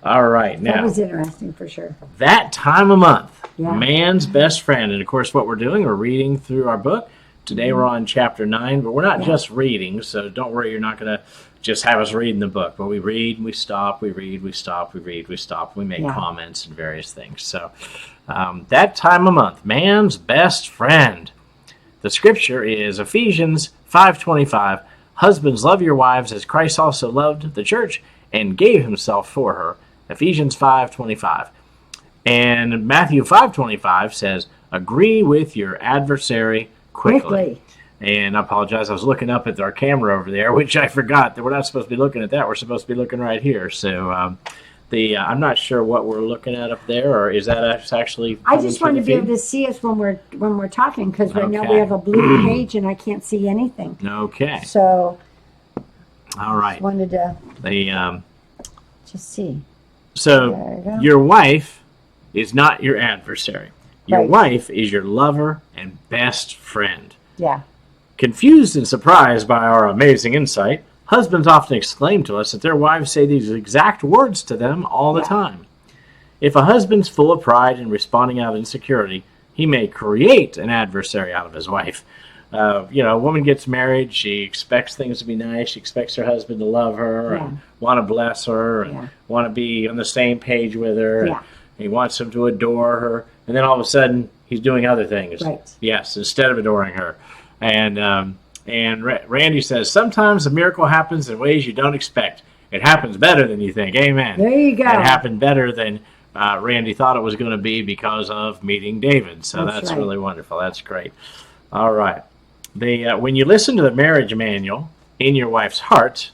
All right, now That was interesting for sure. that time of month, Yeah. man's best friend. And of course, what we're doing, we're reading through our book. Today we're on chapter 9, but we're not just reading, so don't worry, you're not going to just have us reading the book. But we read, we stop, we read, we stop, we read, we stop, we make comments and various things. So that time of month, man's best friend. The scripture is Ephesians 5:25. Husbands, love your wives as Christ also loved the church and gave himself for her. Ephesians 5:25. And Matthew 5:25 says, agree with your adversary quickly. And I apologize, I was looking up at our camera over there, which I forgot that we're not supposed to be looking at that. We're supposed to be looking right here. So I'm not sure what we're looking at up there, or is that actually? I just wanted to be able to see us when we're talking, because right now we have a blue page and I can't see anything. Okay. So. All right. Just wanted to just see. So your wife is not your adversary. Your wife is your lover and best friend. Yeah. Confused and surprised by our amazing insight, husbands often exclaim to us that their wives say these exact words to them all the time. If a husband's full of pride and responding out of insecurity, he may create an adversary out of his wife. A woman gets married, she expects things to be nice, she expects her husband to love her and want to bless her and want to be on the same page with her. And he wants him to adore her, and then all of a sudden he's doing other things. Right. Yes, instead of adoring her. And Randy says, sometimes a miracle happens in ways you don't expect. It happens better than you think. Amen. There you go. It happened better than Randy thought it was going to be because of meeting David. So that's really wonderful. That's great. All right. When you listen to the marriage manual in your wife's heart,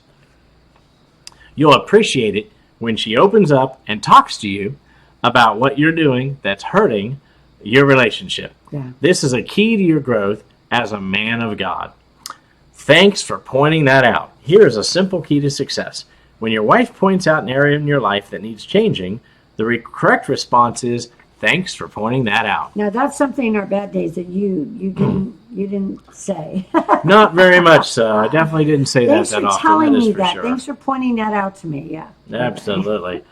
you'll appreciate it when she opens up and talks to you about what you're doing that's hurting your relationship. Yeah. This is a key to your growth as a man of God. Thanks for pointing that out. Here is a simple key to success. When your wife points out an area in your life that needs changing, the correct response is, thanks for pointing that out. Now, that's something in our bad days that you didn't say. Not very much so. I definitely didn't say that often. Thanks for telling me that. Sure. Thanks for pointing that out to me. Yeah. Absolutely.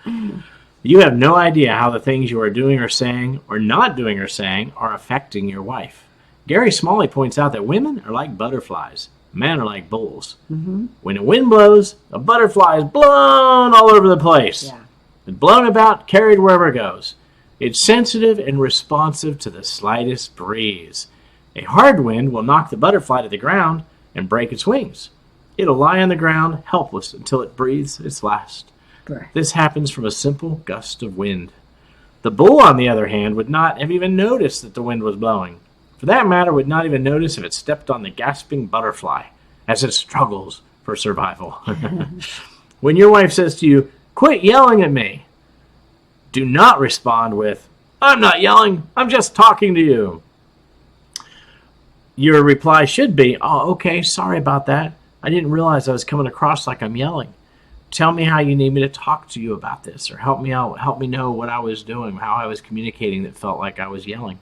You have no idea how the things you are doing or saying or not doing or saying are affecting your wife. Gary Smalley points out that women are like butterflies. Men are like bulls. Mm-hmm. When the wind blows, a butterfly is blown all over the place. Yeah. It's blown about, carried wherever it goes. It's sensitive and responsive to the slightest breeze. A hard wind will knock the butterfly to the ground and break its wings. It'll lie on the ground helpless until it breathes its last. Correct. This happens from a simple gust of wind. The bull, on the other hand, would not have even noticed that the wind was blowing. For that matter, would not even notice if it stepped on the gasping butterfly as it struggles for survival. When your wife says to you, quit yelling at me, do not respond with, I'm not yelling, I'm just talking to you. Your reply should be, oh, okay, sorry about that. I didn't realize I was coming across like I'm yelling. Tell me how you need me to talk to you about this, or help me out, help me know what I was doing, how I was communicating that felt like I was yelling.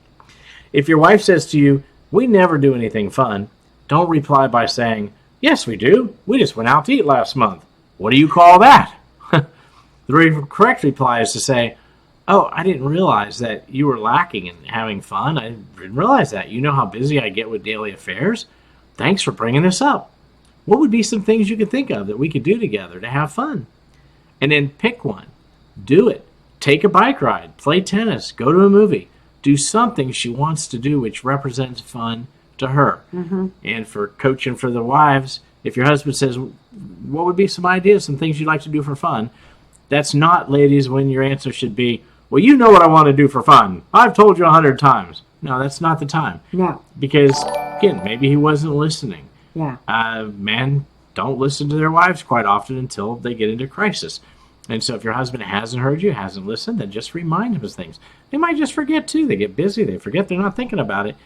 If your wife says to you, we never do anything fun, don't reply by saying, yes, we do. We just went out to eat last month. What do you call that? The correct reply is to say, oh, I didn't realize that you were lacking in having fun. I didn't realize that. You know how busy I get with daily affairs? Thanks for bringing this up. What would be some things you could think of that we could do together to have fun? And then pick one. Do it. Take a bike ride. Play tennis. Go to a movie. Do something she wants to do which represents fun to her. Mm-hmm. And for coaching for the wives, if your husband says, what would be some ideas, some things you'd like to do for fun? That's not, ladies, when your answer should be, well, you know what I want to do for fun. I've told you 100 times. No, that's not the time. No. Because, again, maybe he wasn't listening. Yeah. Men don't listen to their wives quite often until they get into crisis. And so if your husband hasn't heard you, hasn't listened, then just remind him of things. They might just forget, too. They get busy. They forget they're not thinking about it.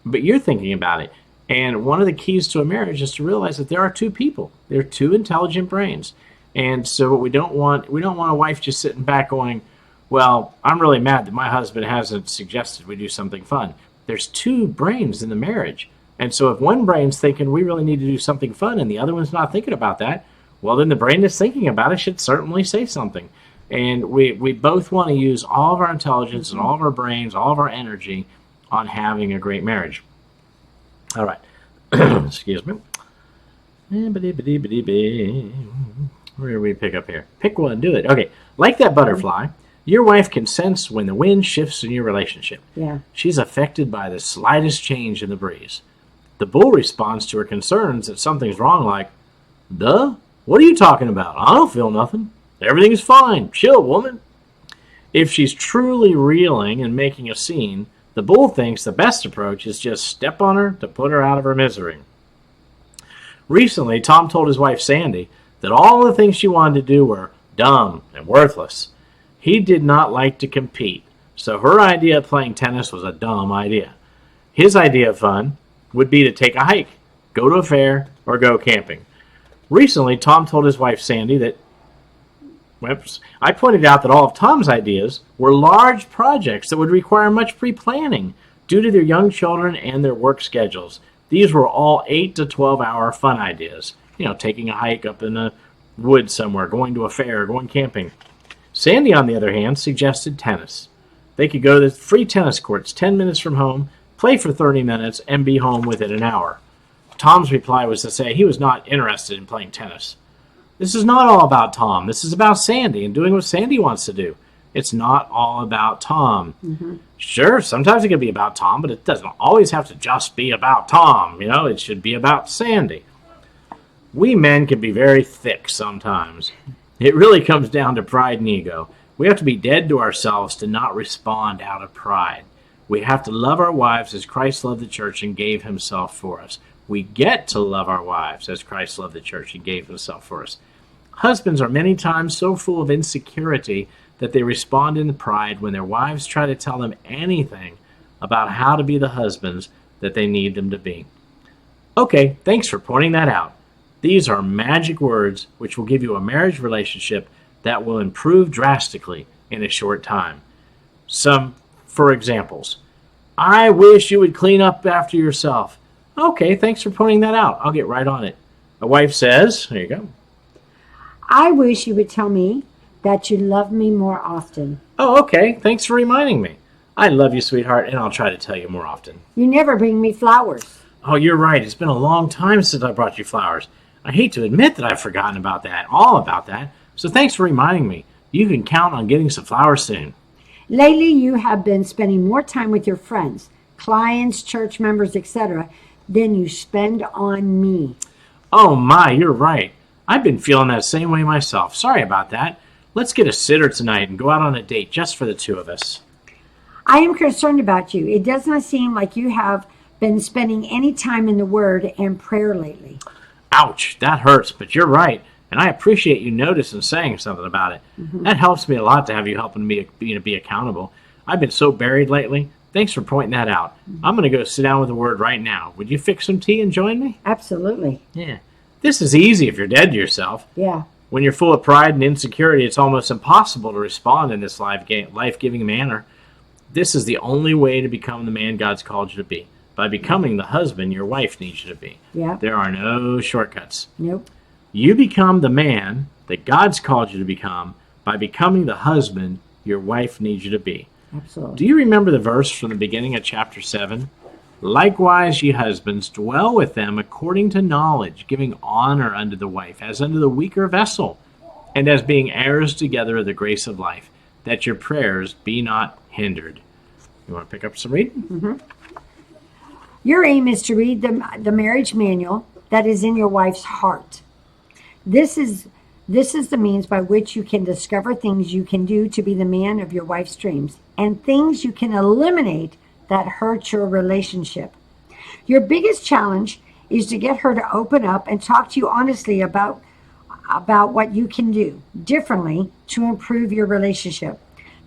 But you're thinking about it. And one of the keys to a marriage is to realize that there are two people. There are two intelligent brains. And so what we don't want a wife just sitting back going, well, I'm really mad that my husband hasn't suggested we do something fun. There's two brains in the marriage. And so if one brain's thinking we really need to do something fun and the other one's not thinking about that, well, then the brain that's thinking about it should certainly say something. And we both want to use all of our intelligence and all of our brains, all of our energy on having a great marriage. All right. Excuse me. Where do we pick up here? Pick one, do it. Okay. Like that butterfly, your wife can sense when the wind shifts in your relationship. Yeah. She's affected by the slightest change in the breeze. The bull responds to her concerns that something's wrong, like, duh? What are you talking about? I don't feel nothing. Everything's fine. Chill, woman. If she's truly reeling and making a scene, the bull thinks the best approach is just step on her to put her out of her misery. Recently, Tom told his wife, Sandy, that all the things she wanted to do were dumb and worthless. He did not like to compete, so her idea of playing tennis was a dumb idea. His idea of fun would be to take a hike, go to a fair, or go camping. Recently, Tom told his wife, Sandy, that I pointed out that all of Tom's ideas were large projects that would require much pre-planning due to their young children and their work schedules. These were all 8 to 12-hour fun ideas. You know, taking a hike up in the woods somewhere, going to a fair, going camping. Sandy, on the other hand, suggested tennis. They could go to the free tennis courts 10 minutes from home, play for 30 minutes, and be home within an hour. Tom's reply was to say he was not interested in playing tennis. This is not all about Tom. This is about Sandy and doing what Sandy wants to do. It's not all about Tom. Mm-hmm. Sure, sometimes it can be about Tom, but it doesn't always have to just be about Tom. You know, it should be about Sandy. We men can be very thick sometimes. It really comes down to pride and ego. We have to be dead to ourselves to not respond out of pride. We have to love our wives as Christ loved the church and gave himself for us. We get to love our wives as Christ loved the church and gave himself for us. Husbands are many times so full of insecurity that they respond in pride when their wives try to tell them anything about how to be the husbands that they need them to be. Okay, thanks for pointing that out. These are magic words which will give you a marriage relationship that will improve drastically in a short time. Some, for examples. I wish you would clean up after yourself. Okay, thanks for pointing that out. I'll get right on it. A wife says, there you go. I wish you would tell me that you love me more often. Oh, okay. Thanks for reminding me. I love you, sweetheart, and I'll try to tell you more often. You never bring me flowers. Oh, you're right. It's been a long time since I brought you flowers. I hate to admit that I've forgotten about that, all about that. So thanks for reminding me. You can count on getting some flowers soon. Lately, you have been spending more time with your friends, clients, church members, etc., than you spend on me. Oh my, you're right. I've been feeling that same way myself. Sorry about that. Let's get a sitter tonight and go out on a date just for the two of us. I am concerned about you. It does not seem like you have been spending any time in the Word and prayer lately. Ouch, that hurts, but you're right. And I appreciate you noticing and saying something about it. Mm-hmm. That helps me a lot to have you helping me be accountable. I've been so buried lately. Thanks for pointing that out. Mm-hmm. I'm going to go sit down with the Word right now. Would you fix some tea and join me? Absolutely. Yeah. This is easy if you're dead to yourself. Yeah. When you're full of pride and insecurity, it's almost impossible to respond in this life-giving manner. This is the only way to become the man God's called you to be. By becoming the husband your wife needs you to be. Yeah. There are no shortcuts. Nope. You become the man that God's called you to become by becoming the husband your wife needs you to be. Absolutely. Do you remember the verse from the beginning of chapter 7? Likewise, ye husbands, dwell with them according to knowledge, giving honor unto the wife, as unto the weaker vessel, and as being heirs together of the grace of life, that your prayers be not hindered. You want to pick up some reading? Mm-hmm. Your aim is to read the marriage manual that is in your wife's heart. This is the means by which you can discover things you can do to be the man of your wife's dreams, and things you can eliminate that hurt your relationship. Your biggest challenge is to get her to open up and talk to you honestly about what you can do differently to improve your relationship.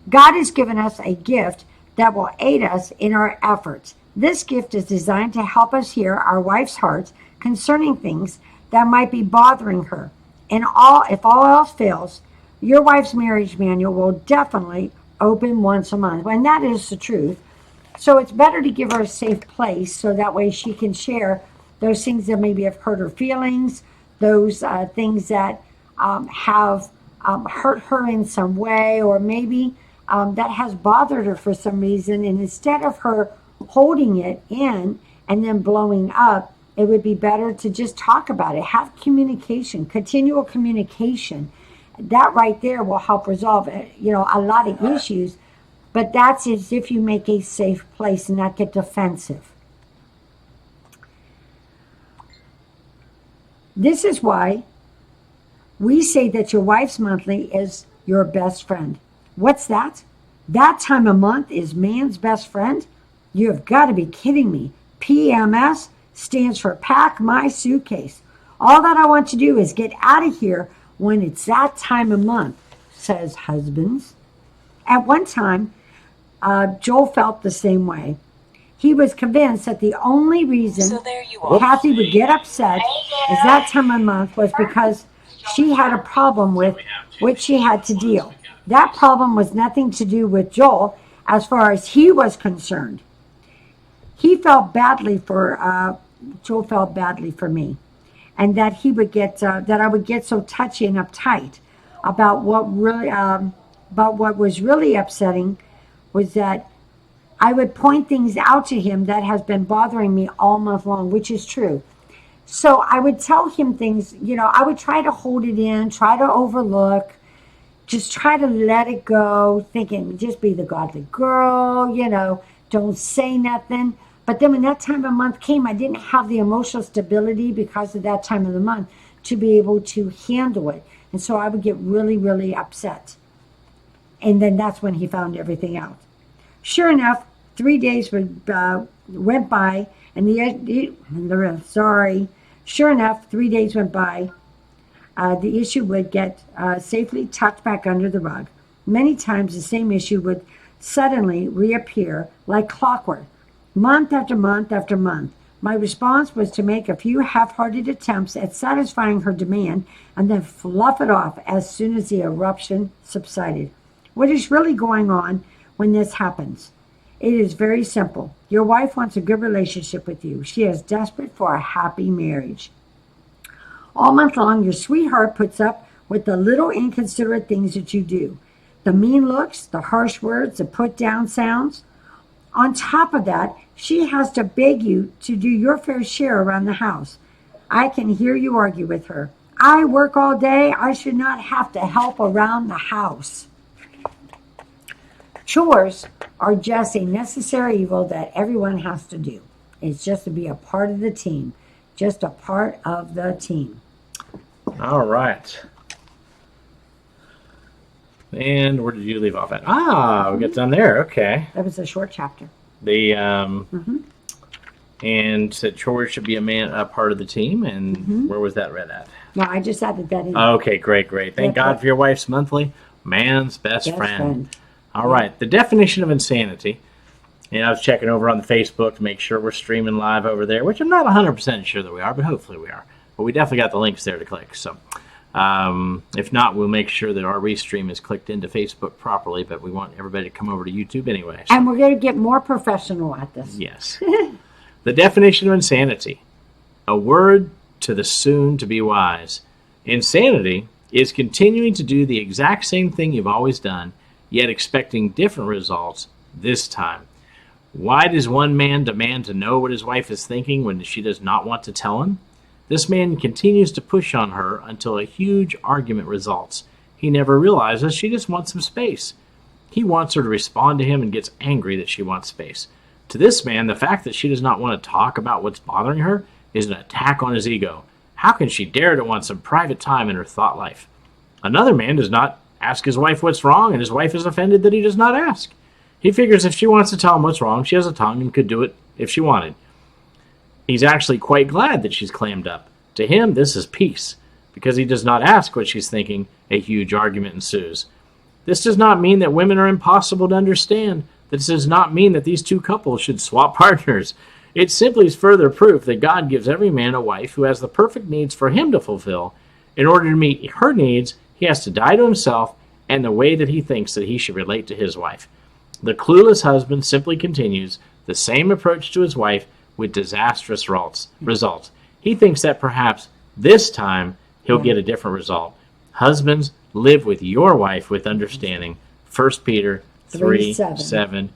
God has given us a gift that will aid us in our efforts. This gift is designed to help us hear our wife's hearts concerning things that might be bothering her. And if all else fails, your wife's marriage manual will definitely open once a month. And that is the truth. So it's better to give her a safe place so that way she can share those things that maybe have hurt her feelings, those things that have hurt her in some way, or maybe that has bothered her for some reason. And instead of her holding it in and then blowing up, it would be better to just talk about it. Have communication, continual communication. That right there will help resolve, a lot of issues. But that's as if you make a safe place and not get defensive. This is why we say that your wife's monthly is your best friend. What's that? That time of month is man's best friend? You have got to be kidding me. PMS stands for Pack My Suitcase. All that I want to do is get out of here when it's that time of month, says husbands. At one time, Joel felt the same way. He was convinced that the only reason Kathy would get upset is that time of month was because she had a problem with which she had to deal. That problem was nothing to do with Joel as far as he was concerned. He felt badly for, Joel felt badly for me. And that he would get, that I would get so touchy and uptight about what was really upsetting was that I would point things out to him that has been bothering me all month long, which is true. So I would tell him things, I would try to hold it in, try to overlook, just try to let it go, thinking, just be the godly girl, don't say nothing. But then when that time of month came, I didn't have the emotional stability because of that time of the month to be able to handle it. And so I would get really, really upset. And then that's when he found everything out. Sure enough, 3 days went by, and Sure enough, 3 days went by. The issue would get safely tucked back under the rug. Many times the same issue would suddenly reappear like clockwork, month after month after month. My response was to make a few half-hearted attempts at satisfying her demand and then fluff it off as soon as the eruption subsided. What is really going on when this happens? It is very simple. Your wife wants a good relationship with you. She is desperate for a happy marriage. All month long, your sweetheart puts up with the little inconsiderate things that you do. The mean looks, the harsh words, the put-down sounds. On top of that, she has to beg you to do your fair share around the house. I can hear you argue with her. I work all day. I should not have to help around the house. Chores are just a necessary evil that everyone has to do. It's just to be a part of the team. Just a part of the team. All right. And where did you leave off at? We get done there. Okay. That was a short chapter. And said chores should be a part of the team. And where was that read at? No, I just added that in. Okay, great. Thank God for your wife's monthly. Man's best friend. All right. The definition of insanity. And I was checking over on the Facebook to make sure we're streaming live over there, which I'm not 100% sure that we are, but hopefully we are. But we definitely got the links there to click. So if not, we'll make sure that our restream is clicked into Facebook properly, but we want everybody to come over to YouTube anyway. So. And we're going to get more professional at this. Yes. The definition of insanity. A word to the soon-to-be wise. Insanity is continuing to do the exact same thing you've always done, yet expecting different results this time. Why does one man demand to know what his wife is thinking when she does not want to tell him? This man continues to push on her until a huge argument results. He never realizes she just wants some space. He wants her to respond to him and gets angry that she wants space. To this man, the fact that she does not want to talk about what's bothering her is an attack on his ego. How can she dare to want some private time in her thought life? Another man does not ask his wife what's wrong, and his wife is offended that he does not ask. He figures if she wants to tell him what's wrong, she has a tongue and could do it if she wanted. He's actually quite glad that she's clammed up. To him, this is peace. Because he does not ask what she's thinking, a huge argument ensues. This does not mean that women are impossible to understand. This does not mean that these two couples should swap partners. It simply is further proof that God gives every man a wife who has the perfect needs for him to fulfill. In order to meet her needs, he has to die to himself and the way that he thinks that he should relate to his wife. The clueless husband simply continues the same approach to his wife with disastrous results. He thinks that perhaps this time he'll get a different result. Husbands, Live with your wife with understanding. 1 Peter 3:7a.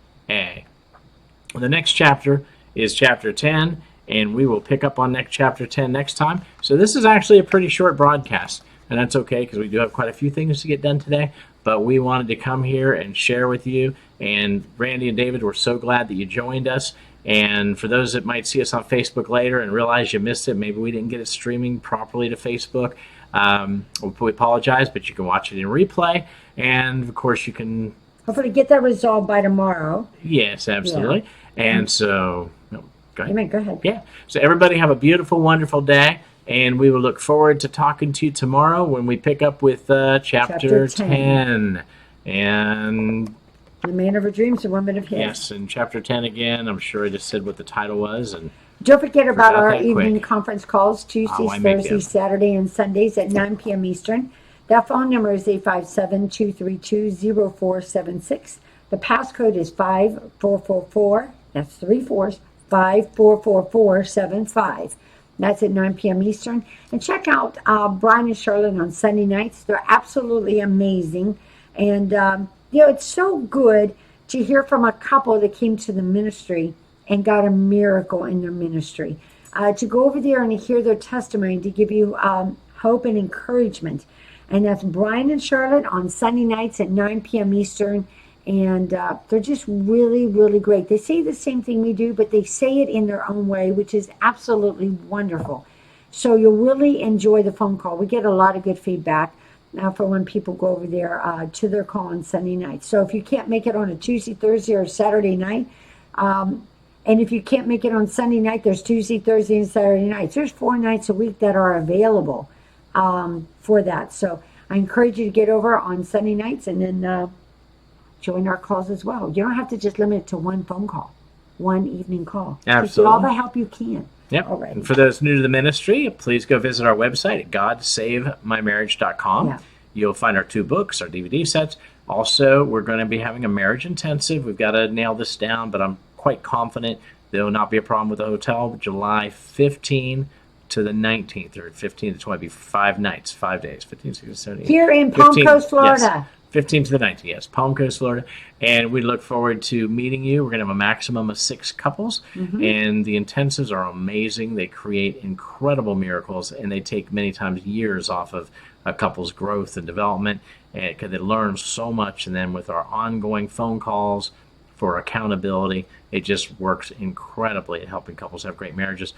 The next chapter is chapter 10, and we will pick up on chapter 10 next time. So this is actually a pretty short broadcast, and that's okay because we do have quite a few things to get done today, but we wanted to come here and share with you. And Randy and David, we're so glad that you joined us. And for those that might see us on Facebook later and realize you missed it, maybe we didn't get it streaming properly to Facebook, we apologize, but you can watch it in replay. And of course you can hopefully get that resolved by tomorrow. Yes, absolutely. Yeah. And so go ahead. Amen. Go ahead. Yeah. So everybody have a beautiful, wonderful day, and we will look forward to talking to you tomorrow when we pick up with chapter 10. And the man of her dreams, the woman of his. Yes, and chapter 10 again. I'm sure I just said what the title was. And don't forget about our evening conference calls, Tuesdays, Thursdays, Saturday, and Sundays at 9 p.m. Eastern. That phone number is 857-232-0476. The passcode is 5444. That's 3 4s. 544475. That's at 9 p.m. Eastern. And check out Brian and Charlotte on Sunday nights. They're absolutely amazing. And it's so good to hear from a couple that came to the ministry and got a miracle in their ministry. To go over there and hear their testimony to give you hope and encouragement. And that's Brian and Charlotte on Sunday nights at 9 p.m. Eastern. And they're just really, really great. They say the same thing we do, but they say it in their own way, which is absolutely wonderful. So you'll really enjoy the phone call. We get a lot of good feedback for when people go over there to their call on Sunday night. So if you can't make it on a Tuesday, Thursday, or Saturday night, and if you can't make it on Sunday night, there's Tuesday, Thursday, and Saturday nights. There's 4 nights a week that are available for that. So I encourage you to get over on Sunday nights and then join our calls as well. You don't have to just limit it to one phone call, one evening call. Absolutely. Get all the help you can. Yep. Alright. And for those new to the ministry, please go visit our website at godsavemymarriage.com. Yeah. You'll find our 2 books, our DVD sets. Also, we're going to be having a marriage intensive. We've got to nail this down, but I'm quite confident there will not be a problem with the hotel. July 15 to the 19th, or 15 to 20, 5 nights, 5 days, 15, 16, 17. Here in Palm Coast, Florida. Yes. 15 to the 19th, yes, Palm Coast, Florida. And we look forward to meeting you. We're going to have a maximum of 6 couples, and the intensives are amazing. They create incredible miracles, and they take many times years off of a couple's growth and development, because they learn so much. And then with our ongoing phone calls for accountability, it just works incredibly at helping couples have great marriages.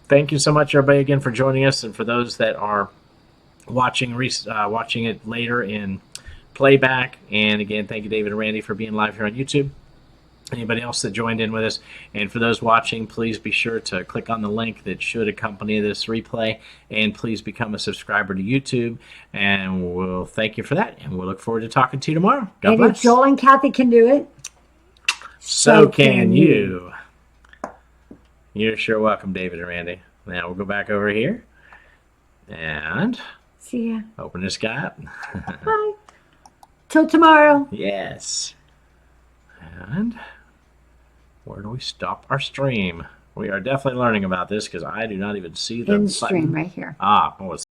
Thank you so much, everybody, again, for joining us. And for those that are watching it later in playback, and again, thank you, David and Randy, for being live here on YouTube. Anybody else that joined in with us, and for those watching, please be sure to click on the link that should accompany this replay, and please become a subscriber to YouTube, and we'll thank you for that, and we'll look forward to talking to you tomorrow. God bless. If Joel and Kathy can do it, so can you. You're sure welcome, David and Randy. Now we'll go back over here and see ya. Open this guy up. Bye. Till tomorrow. Yes. And where do we stop our stream? We are definitely learning about this because I do not even see the end button. stream right here. Well,